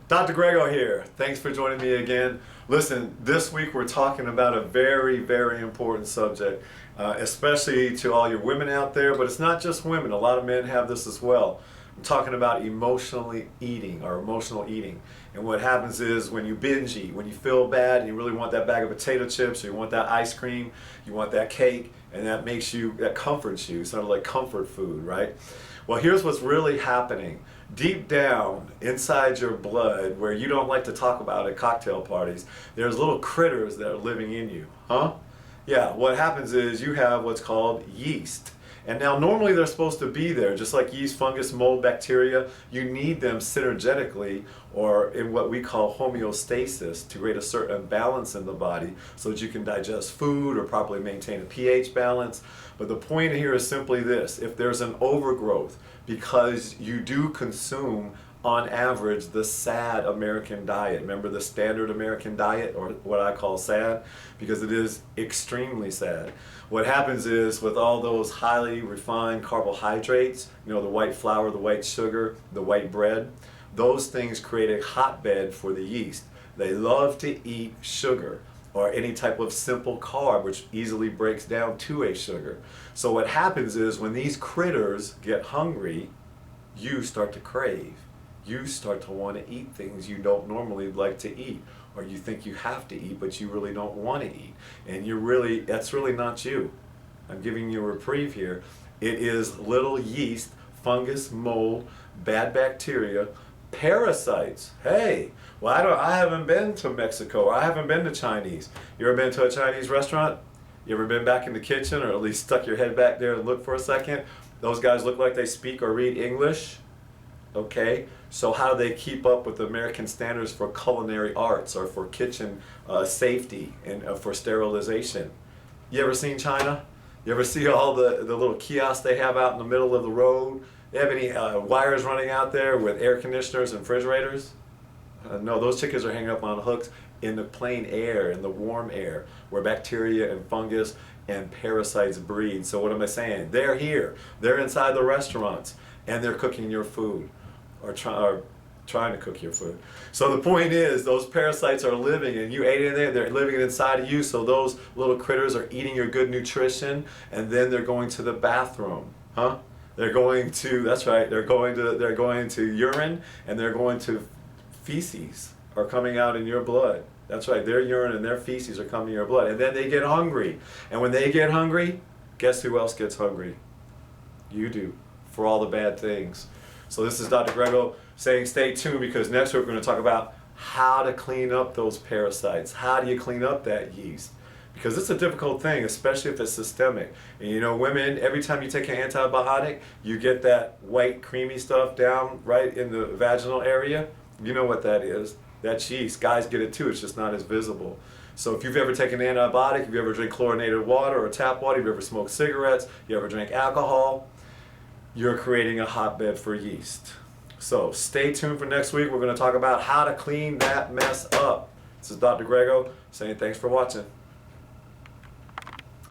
Dr. Grego here. Thanks for joining me again. Listen, this week we're talking about a very, very important subject, especially to all your women out there, but it's not just women. A lot of men have this as well. I'm talking about emotionally eating or emotional eating. And what happens is when you binge eat, when you feel bad and you really want that bag of potato chips or you want that ice cream, you want that cake, and that comforts you, sort of like comfort food, right? Well, here's what's really happening. Deep down inside your blood, where you don't like to talk about at cocktail parties, there's little critters that are living in you. Yeah, what happens is you have what's called yeast. And now normally they're supposed to be there, just like yeast, fungus, mold, bacteria. You need them synergetically, or in what we call homeostasis, to create a certain balance in the body so that you can digest food or properly maintain a pH balance. But the point here is simply this: if there's an overgrowth, because you do consume on average the SAD American diet. Remember the standard American diet, or what I call SAD, because it is extremely sad. What happens is with all those highly refined carbohydrates, the white flour, the white sugar, the white bread, those things create a hotbed for the yeast. They love to eat sugar or any type of simple carb, which easily breaks down to a sugar. So what happens is when these critters get hungry, you start to crave. You start to want to eat things you don't normally like to eat, or you think you have to eat, but you really don't want to eat. And that's really not you. I'm giving you a reprieve here. It is little yeast, fungus, mold, bad bacteria, parasites. Hey, well, I haven't been to Mexico, or I haven't been to Chinese. You ever been to a Chinese restaurant? You ever been back in the kitchen, or at least stuck your head back there and looked for a second? Those guys look like they speak or read English. Okay, so how do they keep up with American standards for culinary arts or for kitchen safety and for sterilization? You ever seen China? You ever see all the little kiosks they have out in the middle of the road? They have any wires running out there with air conditioners and refrigerators? No, those chickens are hanging up on hooks in the plain air, in the warm air, where bacteria and fungus and parasites breed. So what am I saying? They're here. They're inside the restaurants, and they're cooking your food, or trying to cook your food. So the point is, those parasites are living, and you ate in there, they're living inside of you, so those little critters are eating your good nutrition, and then they're going to the bathroom. They're going to, that's right, they're going to urine, and they're going to feces are coming out in your blood. That's right, their urine and their feces are coming in your blood, and then they get hungry. And when they get hungry, guess who else gets hungry? You do, for all the bad things. So this is Dr. Grego saying stay tuned, because next week we're going to talk about how to clean up those parasites. How do you clean up that yeast? Because it's a difficult thing, especially if it's systemic. And women, every time you take an antibiotic, you get that white creamy stuff down right in the vaginal area. You know what that is. That's yeast. Guys get it too, it's just not as visible. So if you've ever taken an antibiotic, if you ever drink chlorinated water or tap water, if you ever smoked cigarettes, you ever drink alcohol, you're creating a hotbed for yeast. So stay tuned for next week. We're going to talk about how to clean that mess up. This is Dr. Grego saying thanks for watching.